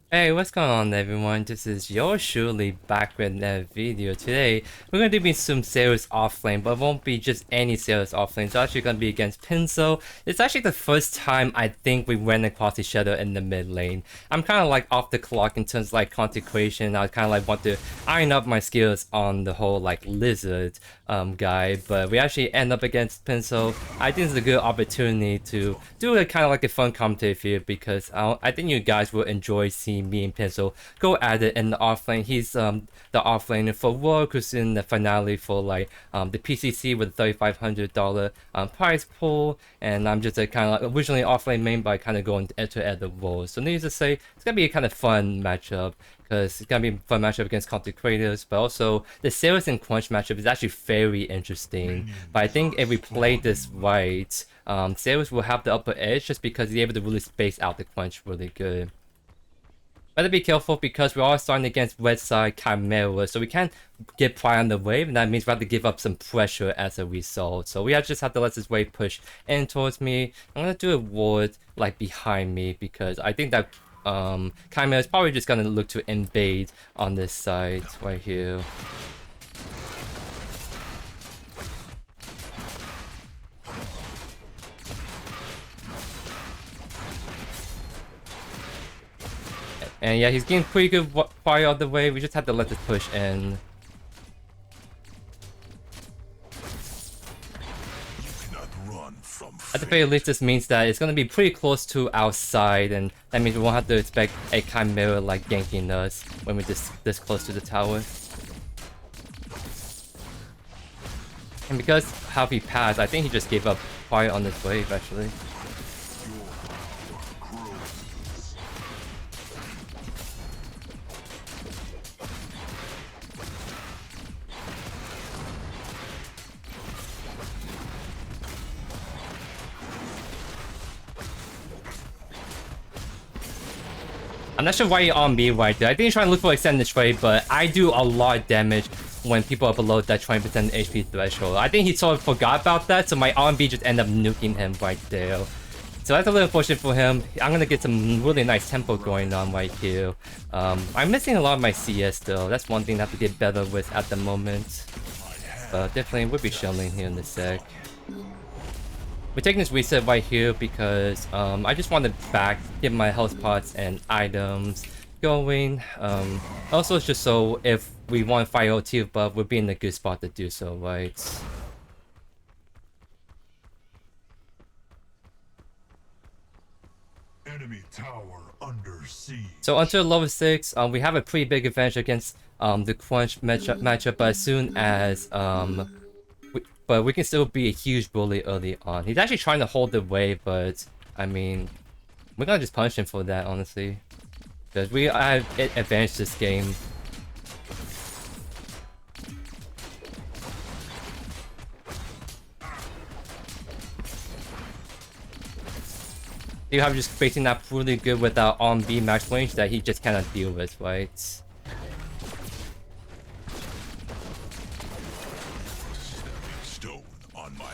Hey, what's going on everyone? This is yours truly back with another video. Today, we're going to be some Zarus offlane, but it won't be just any Zarus offlane. It's actually going to be against Pinzo. It's actually the first time I think we ran across each other in the mid lane. I'm kind of like off the clock in terms of like consecration. I kind of like want to iron up my skills on the whole like lizard guy, but we actually end up against Pinzo. I think it's a good opportunity to do a kind of like a fun commentary here because I think you guys will enjoy seeing me and Pinzo go at it in the offlane. He's the offlaner for Rogue, who's in the finale for like the PCC with a $3,500 prize pool, and I'm just a kind of like originally offlane main, but kind of going to add the roles. So needless to say, it's gonna be a kind of fun matchup because it's gonna be a fun matchup against content creators, but also the Zarus and Crunch matchup is actually very interesting. But I think if we play this right, Zarus will have the upper edge just because he's able to really space out the Crunch really good. Better be careful because we're all starting against red side Chimera, so we can't get Pride on the wave, and that means we have to give up some pressure as a result. So we just have to let this wave push in towards me. I'm gonna do a ward like behind me because I think that Chimera is probably just gonna look to invade on this side right here. And yeah, he's getting pretty good fire out the way. We just have to let this push in. At the very least, this means that it's going to be pretty close to our side, and that means we won't have to expect a Chimera like ganking us when we're this close to the tower. And because how he passed, I think he just gave up fire on this wave actually. I'm not sure why you're on me right there. I think you're trying to look for extended trade, but I do a lot of damage when people are below that 20% HP threshold. I think he sort of forgot about that, so my R&B just ended up nuking him right there. So that's a little unfortunate for him. I'm gonna get some really nice tempo going on right here. I'm missing a lot of my CS though. That's one thing I have to get better with at the moment. But definitely we'll be shelling here in a sec. We're taking this reset right here because I just want to get my health pots and items going. Also, it's just so if we want to fight OT above, we'll be in a good spot to do so, right? Enemy tower under siege. So until level 6, we have a pretty big advantage against the Crunch matchup, but as soon as but we can still be a huge bully early on. He's actually trying to hold the wave, but I mean, we're gonna just punish him for that, honestly. Because we have advantage this game. You have just facing that really good with our on-B max range that he just cannot deal with, right?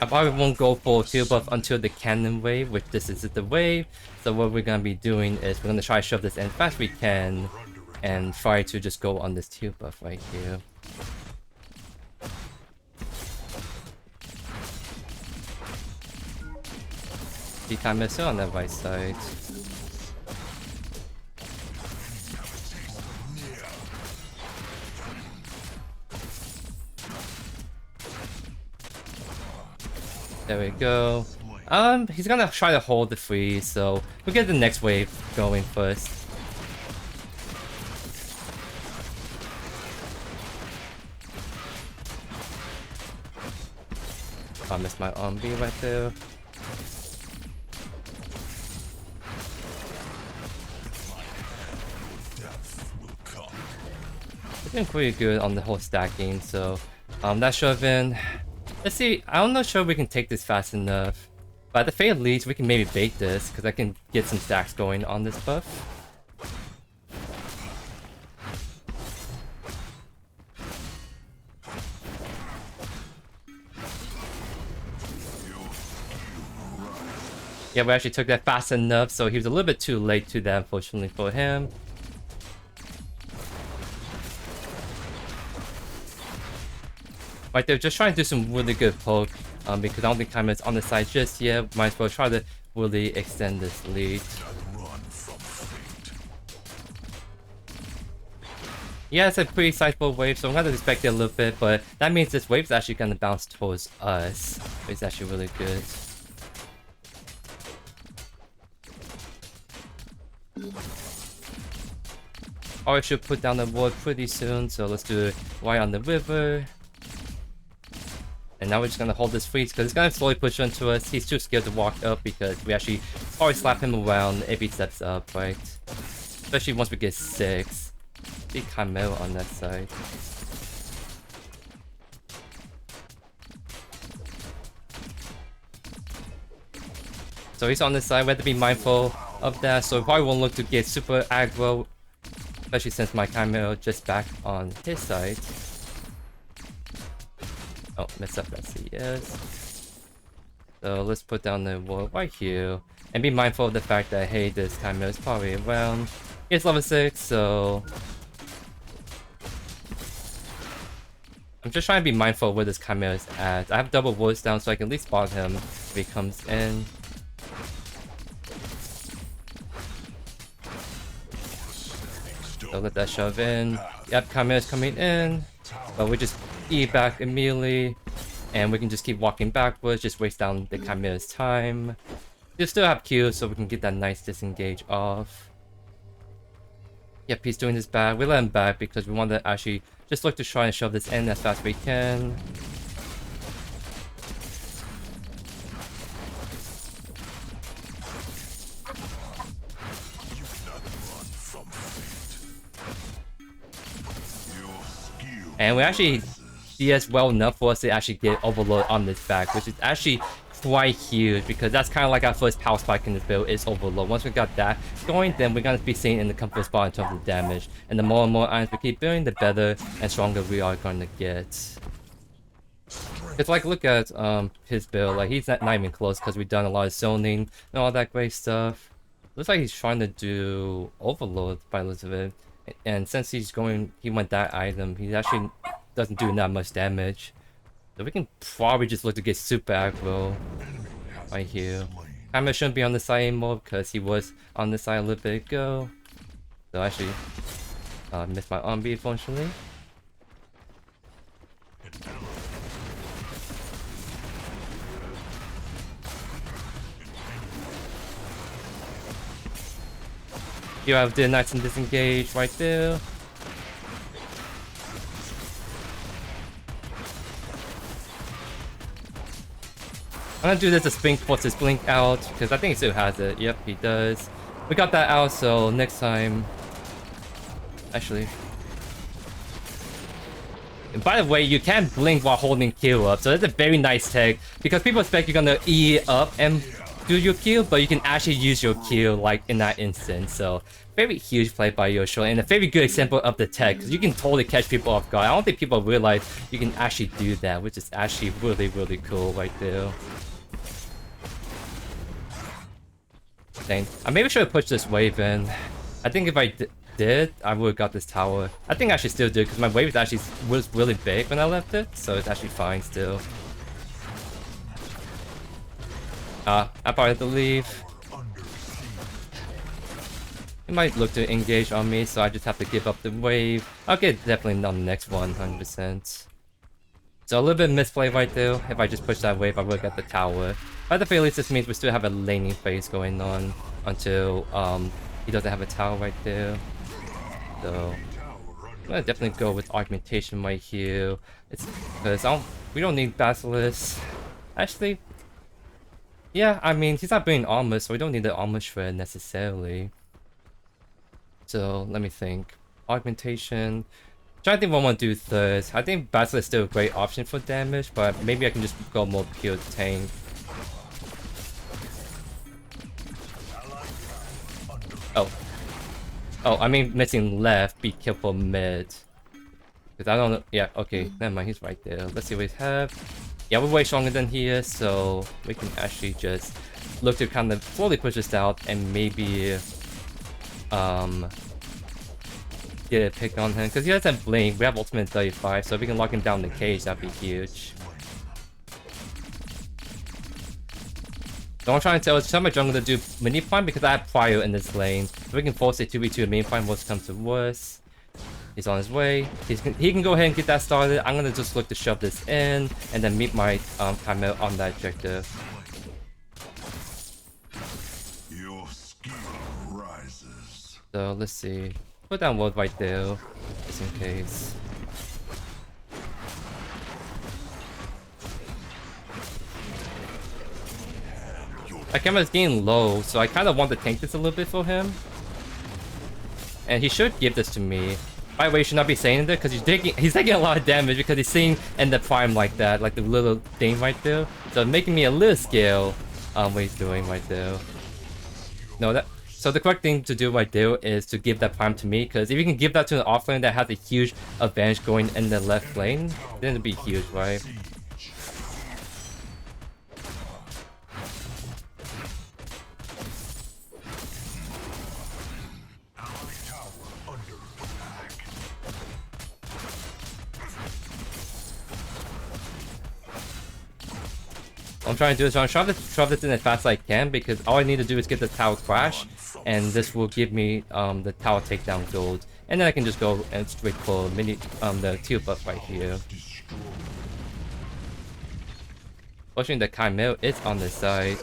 I probably won't go for field buff until the cannon wave, which this is the wave. So what we're gonna be doing is we're gonna try to shove this in as fast as we can and try to just go on this field buff right here. He can miss it on the right side. There we go. He's gonna try to hold the freeze, so we'll get the next wave going first. I missed my R&B right there. We're doing pretty good on the whole stacking, so that shoving. Let's see, I'm not sure we can take this fast enough. But at the very least, we can maybe bait this, because I can get some stacks going on this buff. Yeah, we actually took that fast enough, so he was a little bit too late to that, unfortunately for him. right there, just trying to do some really good poke, because I don't think Kaima's on the side just yet. Might as well try to really extend this lead. Yeah, it's a pretty sizable wave, so I'm gonna respect it a little bit, but that means this wave's actually gonna bounce towards us. It's actually really good. Or I should put down the ward pretty soon, so let's do it right on the river. And now we're just gonna hold this freeze because it's gonna slowly push onto us. He's too scared to walk up because we actually always slap him around if he steps up, right? Especially once we get 6. Big Chimera on that side. So he's on this side, we have to be mindful of that, so we probably won't look to get super aggro, especially since my Chimera just back on his side. Oh, messed up, I see, yes. So let's put down the wall right here, and be mindful of the fact that, hey, this Chimera is probably around. It's level 6, so... I'm just trying to be mindful of where this Chimera is at. I have double wards down so I can at least spot him if he comes in. So let that shove in. Yep, Chimera's coming in. But we just E back immediately. And we can just keep walking backwards, just waste down the Chimera's time. We still have Q so we can get that nice disengage off. Yep, he's doing his back. We let him back because we want to actually just look to try and shove this in as fast as we can. And we actually DS well enough for us to actually get Overlord on this back, which is actually quite huge because that's kind of like our first power spike in the build is Overlord. Once we got that going, then we're going to be seeing in the comfort spot in terms of damage. And the more and more irons we keep building, the better and stronger we are going to get. It's like, look at his build, like he's not even close because we've done a lot of zoning and all that great stuff. Looks like he's trying to do Overlord by the looks of it. And since he went that item, he actually doesn't do that much damage. So we can probably just look to get super aggro right here. Hammer shouldn't be on the side anymore because he was on the side a little bit ago. So I actually missed my arm beat unfortunately. You have the nice and disengage right there. I'm gonna do this to Blink force his blink out because I think he still has it. Yep, he does. We got that out, so next time. Actually. And by the way, you can blink while holding Q up, so that's a very nice tech because people expect you're gonna E up and do your Q, but you can actually use your Q like in that instance. So very huge play by JoeYoursTruly and a very good example of the tech because you can totally catch people off guard. I don't think people realize you can actually do that, which is actually really, really cool right there. Dang. I maybe should have pushed this wave in. I think if I did, I would have got this tower. I think I should still do it because my wave was really big when I left it, so it's actually fine still. I probably have to leave. He might look to engage on me, so I just have to give up the wave. I'll get definitely on the next one, 100%. So a little bit misplay right there. If I just push that wave, I would have got the tower. But at the very least, this means we still have a laning phase going on until he doesn't have a tower right there. So I'm gonna definitely go with Augmentation right here. It's because we don't need Basilisk. Actually, yeah, I mean he's not bringing armor, so we don't need the armor shred necessarily. So let me think. Augmentation. Trying to think what I want to do third. I think Basilisk is still a great option for damage, but maybe I can just go more pure tank. Oh, I mean missing left, be careful mid. Because I don't know. Yeah, okay, never mind, he's right there. Let's see what we have. Yeah, we're way stronger than he is, so we can actually just look to kind of slowly push this out and maybe get a pick on him because he doesn't blink. We have ultimate 35, so if we can lock him down in the cage, that'd be huge. Don't try and tell my jungle to do mini farm because I have Prio in this lane. If we can force it 2v2 main farm, worst comes to worst. He's on his way. He can go ahead and get that started. I'm gonna just look to shove this in and then meet my Chimera on that objective. Your skill rises. So let's see. Put down ward right there, just in case. My camera's getting low, so I kind of want to tank this a little bit for him. And he should give this to me. By the way, you should not be saying that because he's taking a lot of damage because he's seeing in the prime like that, like the little thing right there. So making me a little scared what he's doing right there. No, so the correct thing to do right there is to give that prime to me, because if you can give that to an offlane that has a huge advantage going in the left lane, then it'd be huge, right? I'm trying to do is I'm trying to shove this in as fast as I can because all I need to do is get the tower crash, and this will give me the tower takedown gold, and then I can just go and straight for the tier buff right here. Fortunately, the Chimera is on the side.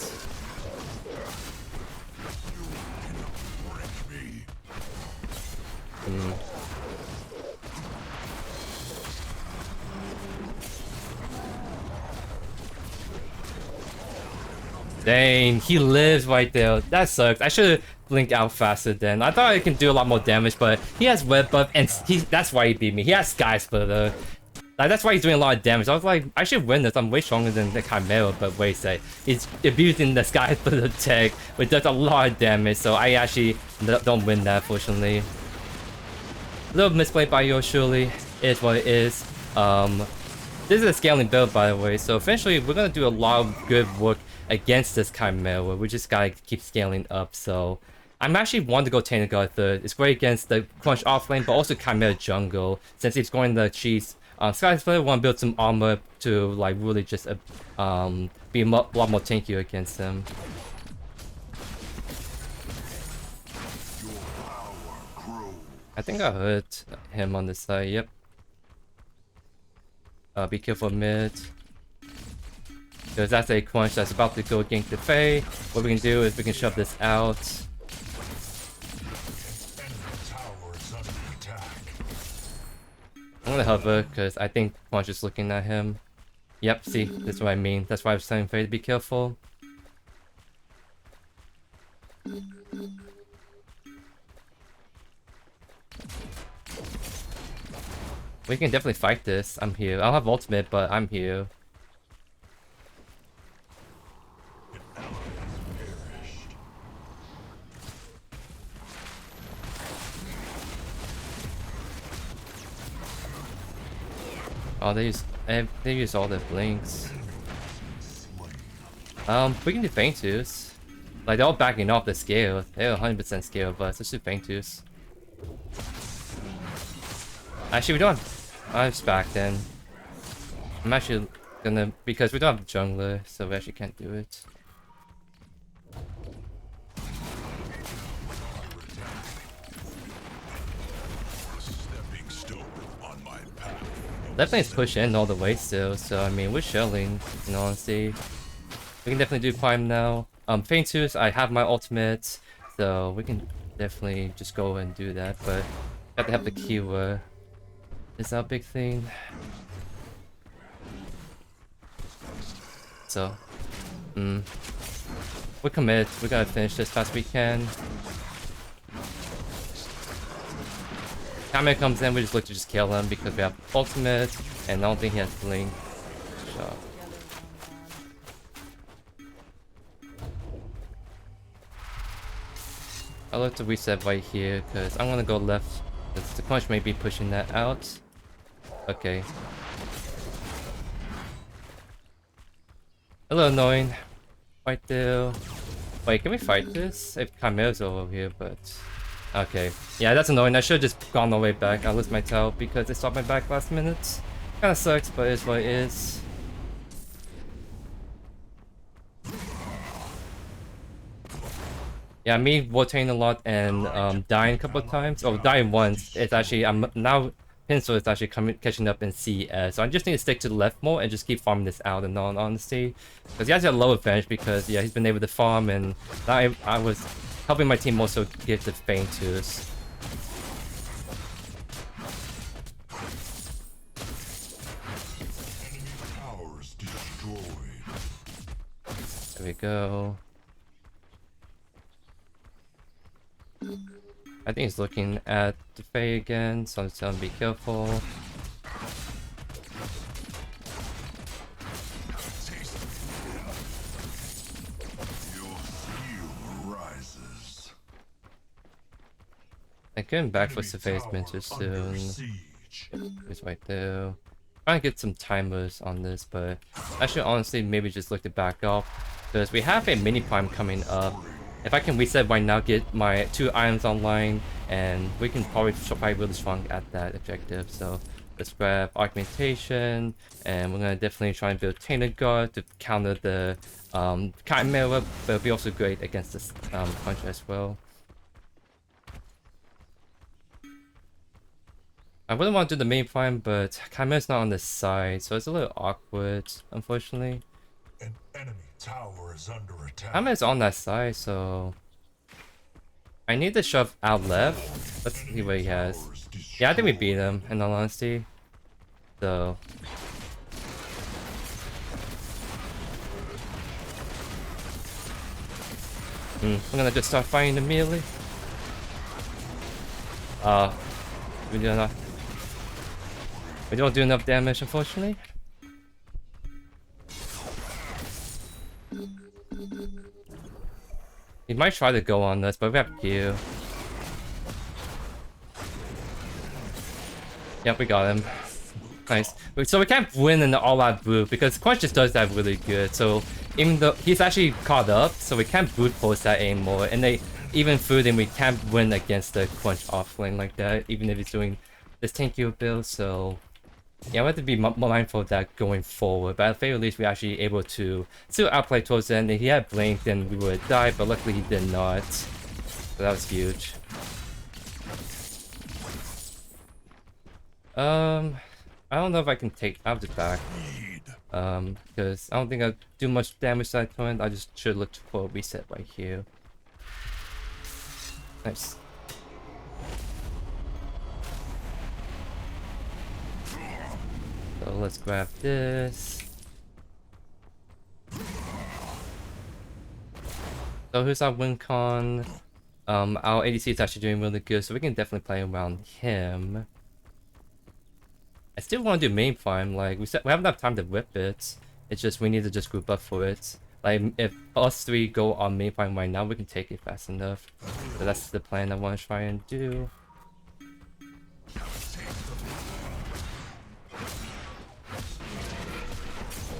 Dang, he lives right there. That sucks. I should have blinked out faster then. I thought I can do a lot more damage, but he has web buff, and that's why he beat me. He has Sky Splitter. Like, that's why he's doing a lot of damage. I was like, I should win this. I'm way stronger than the Chimera, but wait a sec. He's abusing the Sky Splitter tech, which does a lot of damage, so I actually don't win that, fortunately. A little misplay by JoeYoursTruly. Is what it is. This is a scaling build, by the way, so eventually we're gonna do a lot of good work against this Chimera. We just gotta keep scaling up, so I'm actually want to go Tainted God third. It's great against the Crunch offlane, but also Chimera jungle, since he's going the cheese. Sky Splitter want to build some armor to like really just be a lot more tankier against him. I think I heard him on this side, yep. Be careful mid. Because that's a crunch that's about to go gank the Fae. What we can do is we can shove this out. I'm gonna hover because I think crunch is looking at him. Yep, see, that's what I mean. That's why I was telling Fae to be careful. We can definitely fight this. I'm here. I don't have ultimate, but I'm here. Oh, they use all their blinks. We can do Faintus. Like, they're all backing off the scale. They're 100% scale, but let's do Faintus. Actually, we don't have Ives back then. I'm actually gonna, because we don't have jungler, so we actually can't do it. Left lane's push in all the way still, so I mean, we're shelling, in all honesty. We can definitely do climb now. Faintus, I have my ultimate, so we can definitely just go and do that, but got to have the keyword. Is that a big thing? So, we commit. We gotta finish this as fast as we can. Kameh comes in, we just look to just kill him because we have ultimate, and I don't think he has blink. So. I'll look to reset right here because I'm gonna go left. The punch may be pushing that out. Okay. A little annoying. Right there. Wait, can we fight this? If Chimera's over here, but Okay. Yeah, that's annoying. I should have just gone all the way back. I lost my tail because they stopped my back last minute. Kinda sucks, but it's what it is. Yeah, me rotating a lot and dying a couple of times. Oh, dying once. It's actually I'm now Pinzo is actually catching up in CS. So I just need to stick to the left more and just keep farming this out in all honesty. Because he has a low advantage because yeah, he's been able to farm and I was helping my team also get the Feint tools. There we go. I think he's looking at the Fae again, so I'm telling him be careful. I'm getting back for Saphir's Mantle soon. He's right there. Trying to get some timers on this, but I should honestly maybe just look to back off. Because we have a mini prime coming up. If I can reset right now, get my 2 items online, and we can probably fight really strong at that objective. So let's grab Augmentation, and we're gonna definitely try and build Tainted guard to counter the Chimera, but it'll be also great against this punch as well. I wouldn't want to do the main prime, but Chimera's not on the side, so it's a little awkward, unfortunately. An enemy tower is under attack. Chimera's on that side, so I need to shove out left. Let's see what he has. Yeah, I think we beat him, in all honesty. So we're gonna just start fighting immediately. We don't do enough damage, unfortunately. He might try to go on us, but we have Q. Yep, we got him. Nice. So we can't win in the all-out brute because Quench just does that really good. So even though he's actually caught up, so we can't brute post that anymore. And even through them, we can't win against the Quench offlane like that, even if he's doing this tanky build. So yeah, we have to be mindful of that going forward. But at the very least, we're actually able to still outplay towards the end. If he had blinked, then we would have died, but luckily he did not. So that was huge. I don't know if I can take out the back. Because I don't think I'll do much damage that point. I just should look for a reset right here. Nice. So let's grab this. So who's our win con? Our ADC is actually doing really good, so we can definitely play around him. I still want to do main farm. Like we have enough time to whip it. It's just we need to just group up for it. Like if us 3 go on main farm right now, we can take it fast enough. So that's the plan I want to try and do.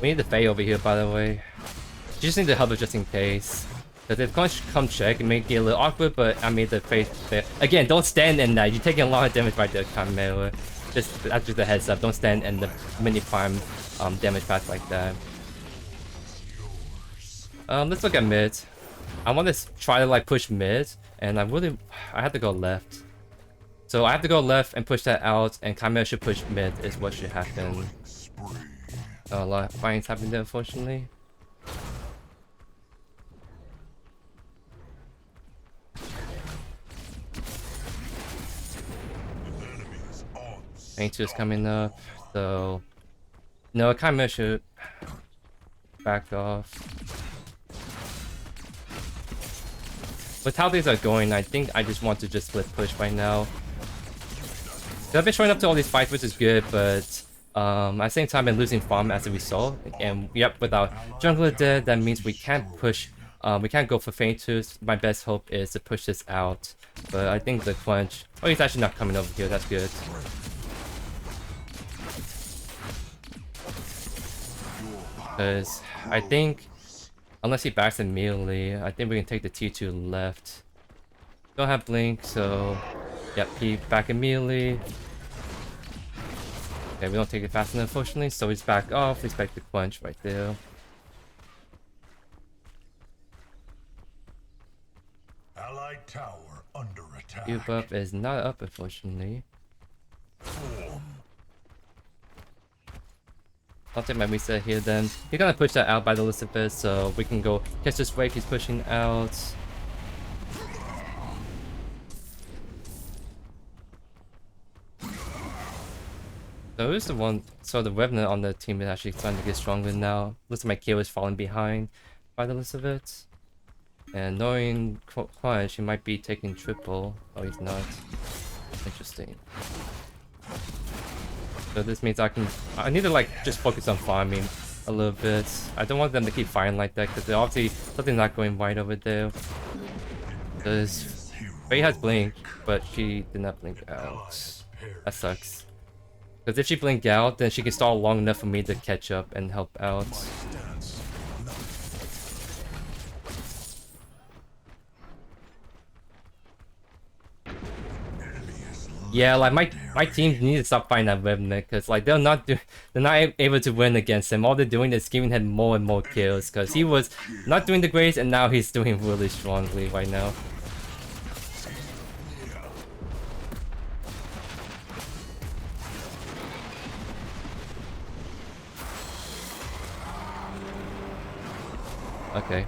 We need the Fae over here, by the way. You just need to hover just in case. Because if Crunch come check, it may get a little awkward, but I made the Fae there. Again, don't stand in that. You're taking a lot of damage right there, Chimera. That's just a heads up. Don't stand in the mini prime damage path like that. Let's look at mid. I want to try to like push mid, and I have to go left. So I have to go left and push that out, and Chimera should push mid is what should happen. A lot of fighting's happening there, unfortunately. Feint is coming up, so no, Chimera should back off. With how things are going, I think I just want to just split push right now. I've been showing up to all these fights, which is good, but at the same time, I'm losing farm as a result. And yep, with our jungler dead, that means we can't push. We can't go for Feint tools. My best hope is to push this out, but I think the Quench. Oh, he's actually not coming over here. That's good. Because I think, unless he backs immediately, I think we can take the T2 left. Don't have blink, so yep, he back immediately. Okay, we don't take it fast enough, unfortunately, so he's back off. He's back to punch right there. Allied tower under attack. Q buff is not up, unfortunately. I'll take my reset here then. He's gonna push that out by the list of it, so we can go catch this wave he's pushing out. So who's the one? So the Revenant on the team is actually starting to get stronger now. Looks like my KO is falling behind by the list of it. And knowing Crunch, he might be taking triple. Oh, he's not. Interesting. So this means I need to like just focus on farming a little bit. I don't want them to keep firing like that because obviously something's not going right over there. Because Faye has blink, but she did not blink out. That sucks. Because if she blinked out, then she can stall long enough for me to catch up and help out. Yeah, like my team need to stop fighting that Revenant because like they're not able to win against him. All they're doing is giving him more and more kills because he was not doing the greatest and now he's doing really strongly right now. Okay.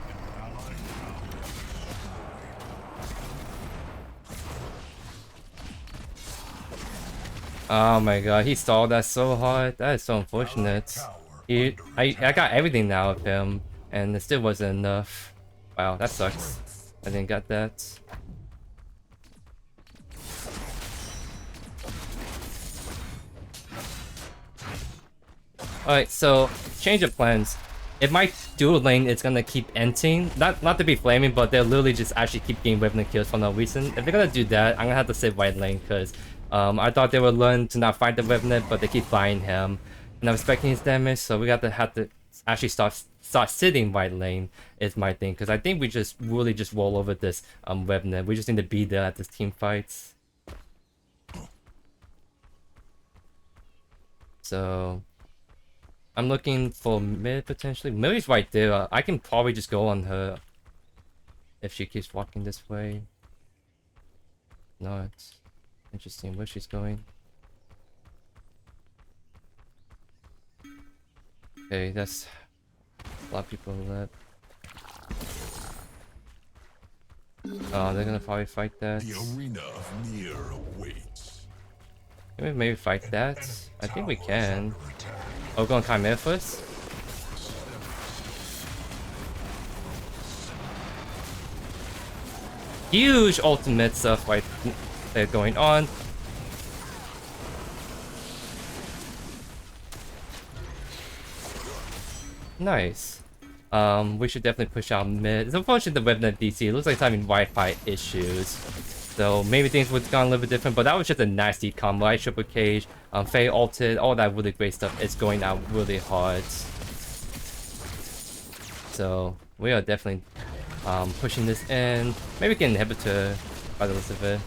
Oh my god, he stalled that so hard. That is so unfortunate. I got everything now of him, and it still wasn't enough. Wow, that sucks. I didn't get that. Alright, so change of plans. If my dual lane is gonna keep ending, not to be flaming, but they'll literally just actually keep getting Revenant kills for no reason. If they're gonna do that, I'm gonna have to sit right lane because I thought they would learn to not fight the Revenant, but they keep fighting him. And I'm expecting his damage, so we have to actually start sitting right lane is my thing, because I think we just really just roll over this Revenant. We just need to be there at this team fights. So I'm looking for mid potentially. Millie's right there. I can probably just go on her if she keeps walking this way. No, it's interesting where she's going. Okay, that's a lot of people left. Oh, they're gonna probably fight that. The arena of near awaits. Can we maybe fight that? I think we can. Oh, go on Chimera first? Huge ultimate stuff right there going on. Nice. We should definitely push out mid. It's unfortunate the Revenant DC. It looks like it's having Wi-Fi issues. So maybe things would have gone a little bit different, but that was just a nasty combo. I triple cage, Faye ulted, all that really great stuff is going out really hard. So we are definitely pushing this in. Maybe we can inhibitor by the looks of it.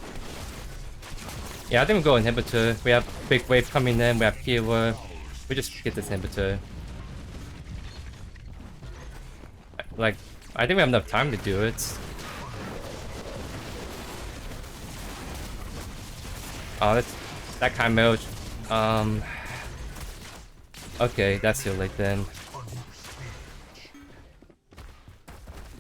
Yeah, I think we'll go inhibitor. We have big wave coming in, we have healer. We just get this inhibitor. Like, I think we have enough time to do it. Oh, that Chimera. Okay, that's too late then.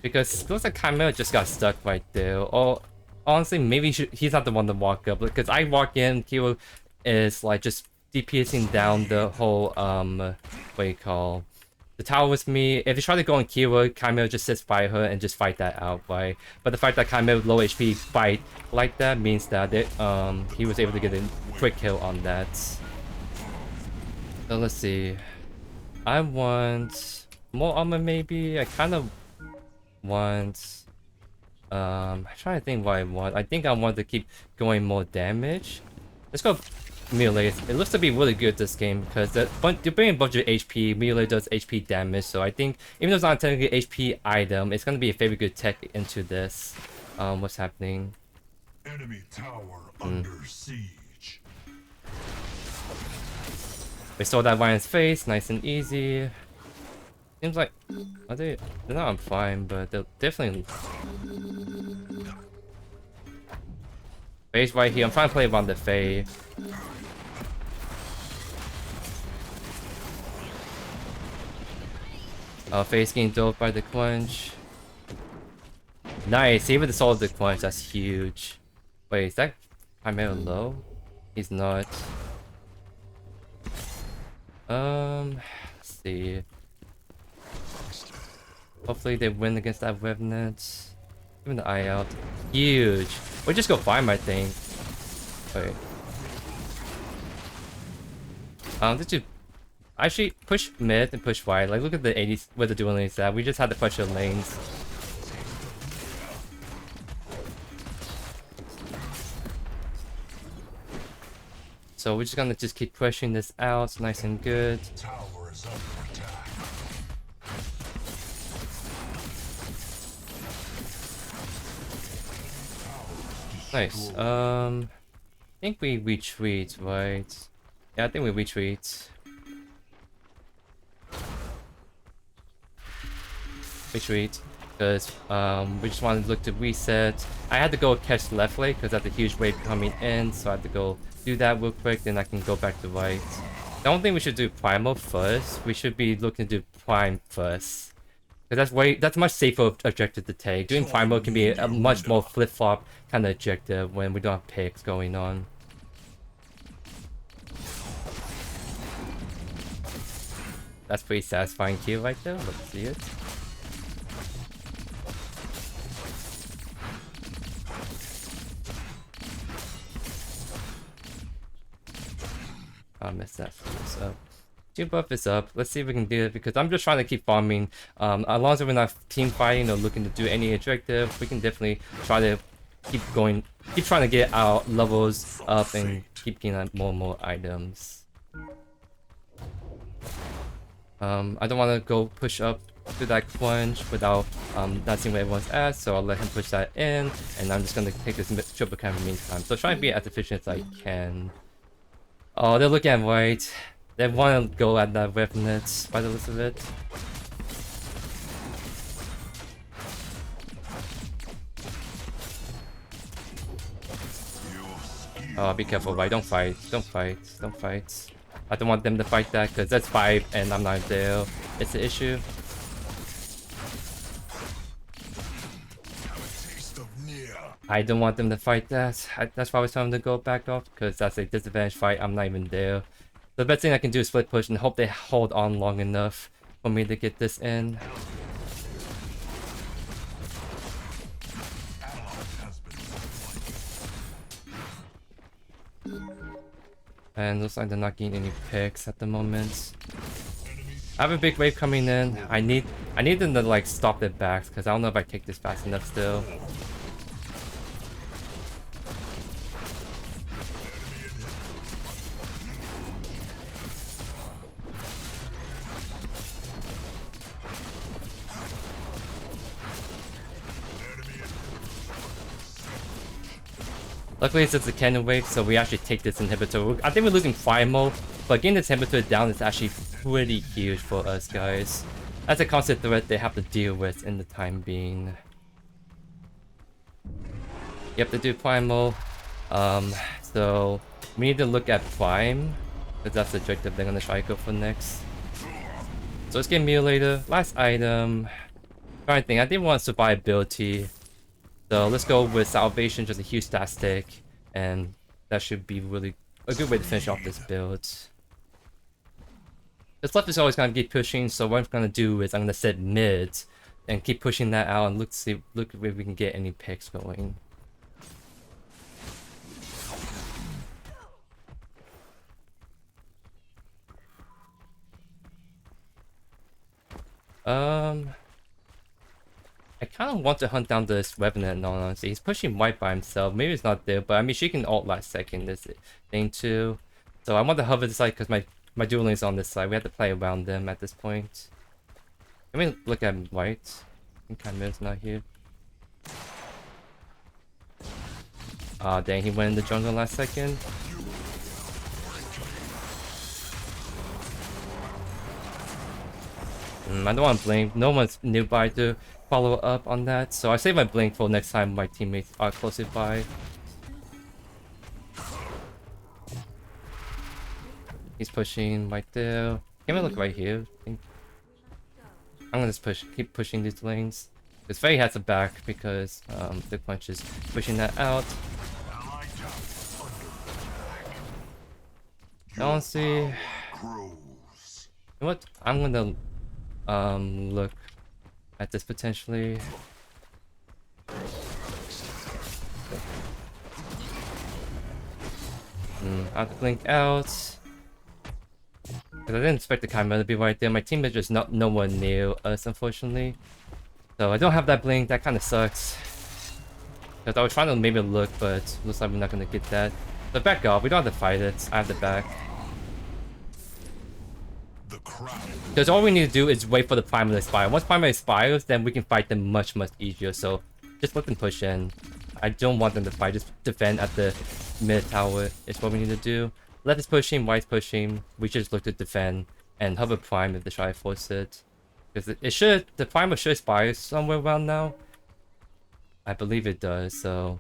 Because it looks like Chimera just got stuck right there. Or honestly, maybe he's not the one to walk up. Because I walk in, Kiro is like just DPSing down the whole what do you call the tower with me. If you try to go on Kira, Chimera just sits by her and just fight that out, right? But the fact that Chimera with low HP fight like that means that he was able to get a quick kill on that. So let's see. I want more armor maybe. I kind of want... I'm trying to think what I want. I think I want to keep going more damage. Let's go melee. It looks to be really good this game because you're bringing a bunch of HP. Melee does HP damage, so I think even though it's not technically an HP item, it's gonna be a very good tech into this. What's happening? Enemy tower under siege. We saw that Ryan's face, nice and easy. Seems like are they? They're not on fine, but they're definitely. Face right here. I'm trying to play around the Fae. Faye's getting dove by the quench. Nice, even the soul of the quench, that's huge. Wait, is that primarily low? He's not. Let's see. Hopefully they win against that Revenant. Even the eye out. Huge. We just go farm, I think. Wait. Did you actually push mid and push wide? Like, look at the 80s where the dual lanes at. We just had to push the lanes. So we're just gonna just keep pushing this out, nice and good. Tower is under attack. Nice. I think we retreat, right? Yeah, I think we retreat. Retreat, because we just wanted to look to reset. I had to go catch left lane because that's a huge wave coming in, so I had to go do that real quick, then I can go back to right. I don't think we should do primal first. We should be looking to do prime first. Because that's a much safer objective to take. Doing primal can be a much more flip-flop kind of objective when we don't have picks going on. That's pretty satisfying kill right there. Let's see it. I missed that. So, team buff is up. Let's see if we can do it because I'm just trying to keep farming. As long as we're not team fighting or looking to do any objective, we can definitely try to keep going, keep trying to get our levels up and keep getting more and more items. I don't want to go push up to that quench without not seeing where everyone's at, so I'll let him push that in, and I'm just gonna take this triple camp in the meantime. So try and be as efficient as I can. Oh, they're looking at right. They want to go at that Revenant by the looks of it. Oh, be careful, right? Don't fight. Don't fight. Don't fight. I don't want them to fight that because that's 5 and I'm not there. It's the issue. I don't want them to fight that. That's why I was telling them to go back off because that's a disadvantage fight. I'm not even there. The best thing I can do is split push and hope they hold on long enough for me to get this in. And looks like they're not getting any picks at the moment. I have a big wave coming in. I need them to like stop their backs because I don't know if I kick this fast enough still. Luckily it's a cannon wave, so we actually take this inhibitor. I think we're losing primal, but getting this inhibitor down is actually pretty huge for us, guys. That's a constant threat they have to deal with in the time being. Yep, they do primal. So we need to look at prime, because that's the objective they're gonna try to go for next. So let's get Mutilator. Last item. Trying to think, I didn't want survivability. So let's go with Salvation, just a huge stat stick, and that should be really a good way to finish off this build. This left is always gonna keep pushing, so what I'm gonna do is I'm gonna set mid and keep pushing that out and look if we can get any picks going. I kind of want to hunt down this Revenant, in all honesty. He's pushing white by himself. Maybe it's not there, but I mean, she can ult last second this thing too. So I want to hover this side because my duel lane's on this side. We have to play around them at this point. Let me look at white. I think Chimera's not here. Ah, dang, he went in the jungle last second. I don't want to blink. No one's nearby to follow up on that, so I save my blink for next time my teammates are close by. He's pushing right there. Can we look right here? I'm gonna just keep pushing these lanes. Because Faye has a back because the punch is pushing that out. Honestly, you know what? I'm gonna look at this potentially. I have to blink out. Because I didn't expect the Chimera to be right there. My team is just not nowhere near us, unfortunately. So I don't have that blink. That kind of sucks. Because I was trying to maybe look, but looks like we're not going to get that. But back off. We don't have to fight it. I have the back. Because all we need to do is wait for the Primal to expire. Once Primal expires, then we can fight them much, much easier. So just let them push in. I don't want them to fight. Just defend at the mid tower is what we need to do. Left is pushing, right is pushing. We should just look to defend and hover prime if they try to force it. Because the primer should expire somewhere around now. I believe it does, so.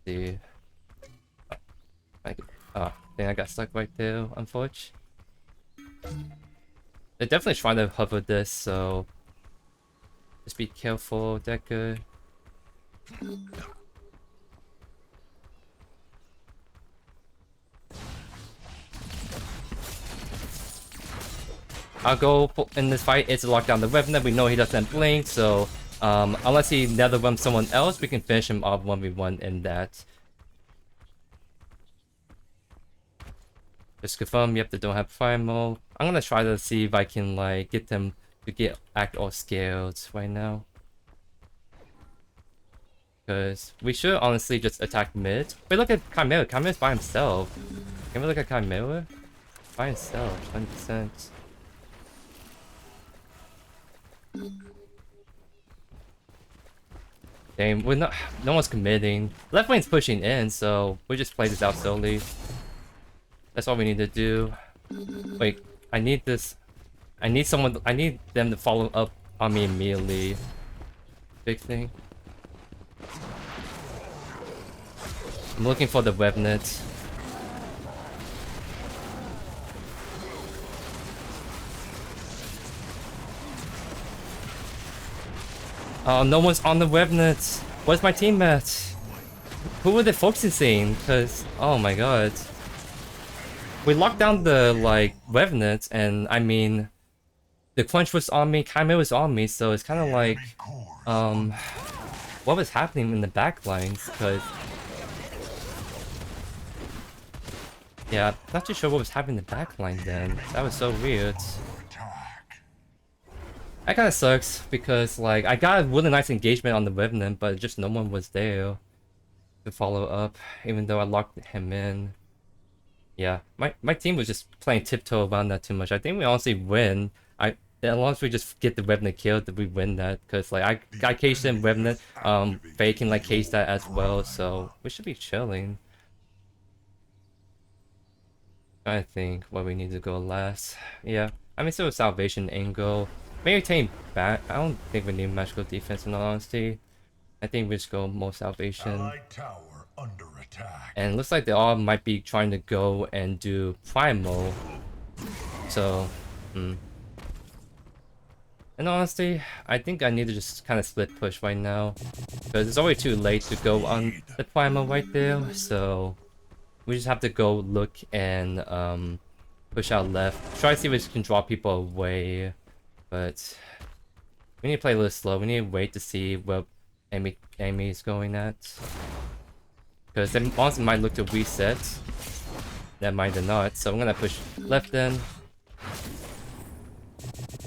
See. Oh, then I got stuck right there, unfortunately. They're definitely trying to hover this, so. Just be careful, Decker. I'll go in this fight. It's a lockdown the Revenant. We know he doesn't blink, so unless he nether runs someone else, we can finish him off 1v1 in that. Just confirm, yep, they don't have primal. I'm gonna try to see if I can like get them to act all scared right now. Because we should honestly just attack mid. Wait, look at Chimera. Chimera's by himself. Can we look at Chimera? By himself, 100%. Dang, we're not. No one's committing. Left lane's pushing in, so we just play this out slowly. That's all we need to do. Wait, I need this. I need someone. I need them to follow up on me immediately. Big thing. I'm looking for the Revenant. Oh, no one's on the Revenant. Where's my team at? Who were they focusing? Cause, oh my god. We locked down the, like, Revenant, and I mean... The Quench was on me, Chimera was on me, so it's kind of like... What was happening in the back lines? Cause... Yeah, not too sure what was happening in the back line then. That was so weird. That kind of sucks because like I got a really nice engagement on the Revenant, but just no one was there to follow up, even though I locked him in. Yeah, my team was just playing tiptoe around that too much. I think we honestly win. As long as we just get the Revenant killed, that we win that. Because like I cased in Revenant, Faye can like case that as well, so we should be chilling. I think where we need to go last. Yeah, I mean still a Salvation angle. Maybe Tame back. I don't think we need magical defense in all honesty. I think we just go more Salvation. Tower under attack. And it looks like they all might be trying to go and do Primal. So, And honestly, I think I need to just kind of split push right now. Because it's already too late to go on the Primal right there. So, we just have to go look and push out left. Try to see if we can draw people away. But we need to play a little slow. We need to wait to see where Amy is going at. Because they also might look to reset. That might not. So I'm gonna push left then.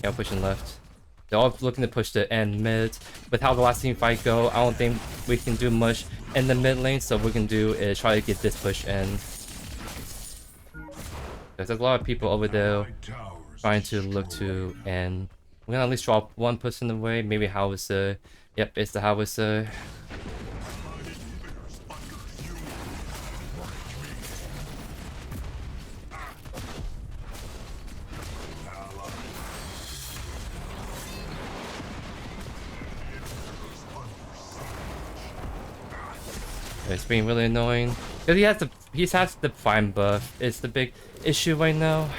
Yeah, I'm pushing left. They're all looking to push the end mid. With how the last team fight go, I don't think we can do much in the mid lane. So what we can do is try to get this push in. There's a lot of people over there trying to look to end. We're gonna at least drop one person away. Maybe Howitzer. Yep, it's the Howitzer. It's being really annoying. Cause he has the prime buff. It's the big issue right now.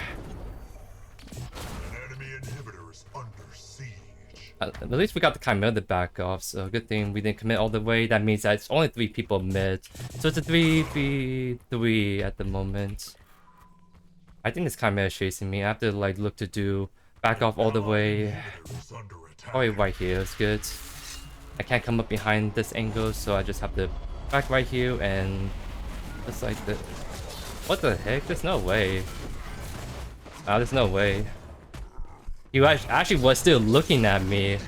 An enemy inhibitor is under siege. At least we got the Chimera to back off, so good thing we didn't commit all the way. That means that it's only 3 people mid. So it's a 3v3 at the moment. I think this Chimera is chasing me. I have to like look to do back off all the way. Probably right here is good. I can't come up behind this angle, so I just have to back right here and just like the... What the heck? There's no way. There's no way. He actually was still looking at me.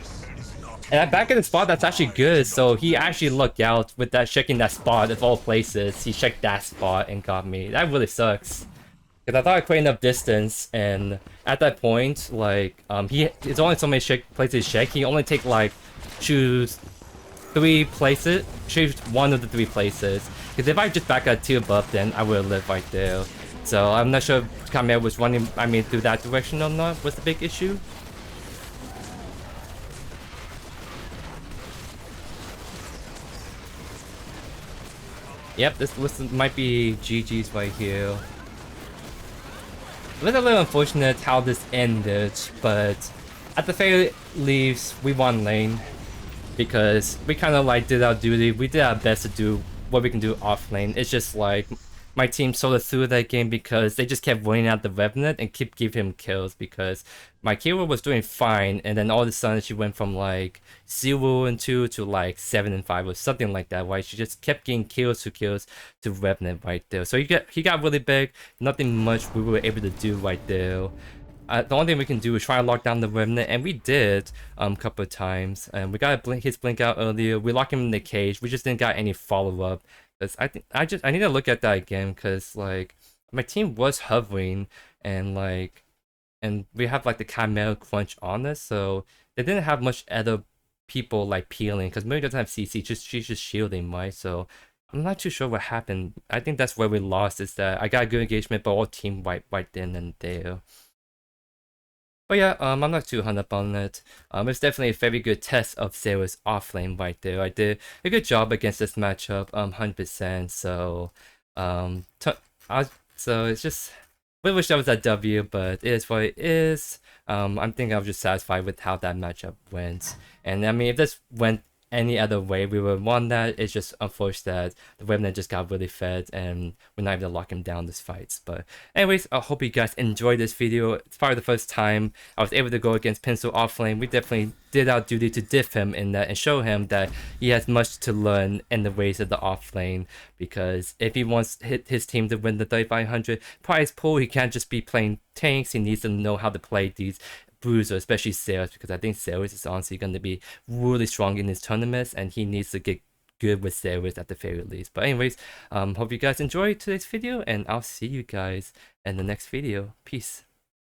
And I back in the spot, that's actually good. So he actually looked out with that, checking that spot of all places. He checked that spot and got me. That really sucks. Because I thought I created enough distance, and at that point, like, it's only so many places to check. He only take like, choose 3 places, choose 1 of the 3 places. Because if I just back at 2 above, then I would live right there. So I'm not sure if Chimera was running, through that direction or not, was the big issue. Yep, this might be GG's right here. It was a little unfortunate how this ended, but at the very least, we won lane. Because we kind of like did our duty, we did our best to do what we can do off lane. It's just like, my team sort of threw that game because they just kept running out the Revenant and keep giving him kills because my hero was doing fine, and then all of a sudden she went from like 0-2 to like 7-5 or something like that, right? She just kept getting kills to Revenant right there. So he got really big, nothing much we were able to do right there. The only thing we can do is try to lock down the Remnant, and we did a couple of times. And we got his blink out earlier. We locked him in the cage. We just didn't got any follow up. Cause I need to look at that again, cause like my team was hovering and we have like the Chimera crunch on us, so they didn't have much other people like peeling. Cause Mary doesn't have CC, she's just shielding, right? So I'm not too sure what happened. I think that's where we lost. Is that I got a good engagement, but all team wiped right then and there. But yeah, I'm not too hung up on it. It's definitely a very good test of Zarus offlane right there. I did a good job against this matchup, 100%. So, so it's just, we wish that was a W, but it is what it is. I'm thinking I was just satisfied with how that matchup went. And I mean, if this went any other way, we would have won that. It's just unfortunate that the Remnant just got really fed and we're not able to lock him down this fight. But anyways, I hope you guys enjoyed this video. It's probably the first time I was able to go against Pinzo offlane. We definitely did our duty to diff him in that and show him that he has much to learn in the ways of the offlane, because if he wants his team to win the 3500 prize pool, he can't just be playing tanks. He needs to know how to play these bruiser, especially Zarus, because I think Zarus is honestly going to be really strong in his tournaments, and he needs to get good with Zarus at the very least. But anyways, hope you guys enjoyed today's video, and I'll see you guys in the next video. Peace.